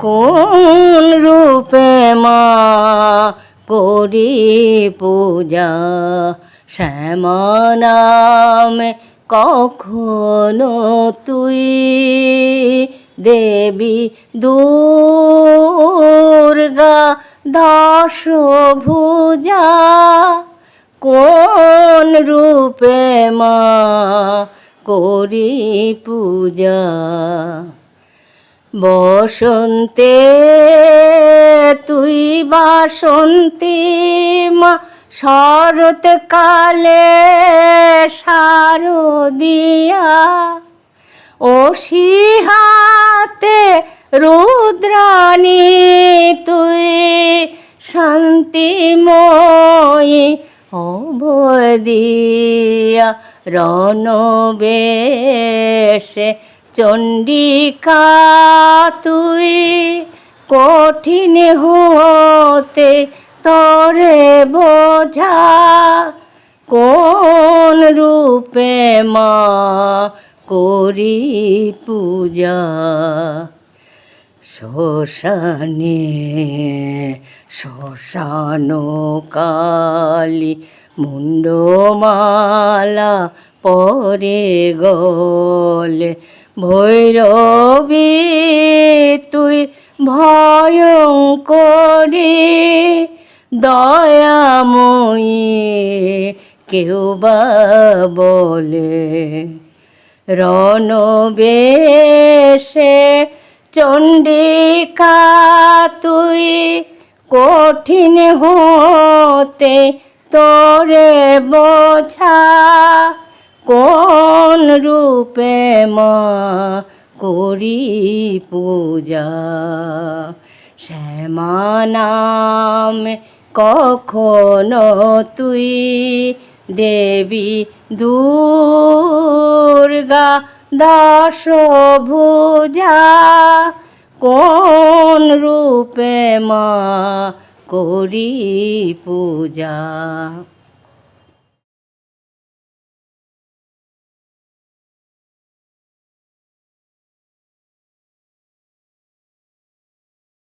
কোন রূপে মা করি পূজা, শ্যামা নামে কখনো তুই দেবী দুর্গা দশভুজা। কোন রূপে মা করি পূজা, বসন্তে তুই বাসন্তী মা, শরৎকালে শারদিয়া, অসিহাতে রুদ্রাণী তুই শান্তিময়ী অবদিয়া, রণবেশে চণ্ডিকা তুই কঠিন হতে তরে বোঝা। কোন রূপে মা করি পূজা, শ্মশানে শ্মশান কালী মুন্ডমালা পরে গলে, ভৈরবী তুই ভয়ঙ্করী দয়াময়ী কেউ বা বলে, রণবেশে চণ্ডিকা তুই কঠিন হতে তোরে বোঝা। কোন রূপে মা করি পূজা, শ্যামা নামে কখনো তুই দেবী দুর্গা দশভুজা। কোন রূপে মা করি পূজা।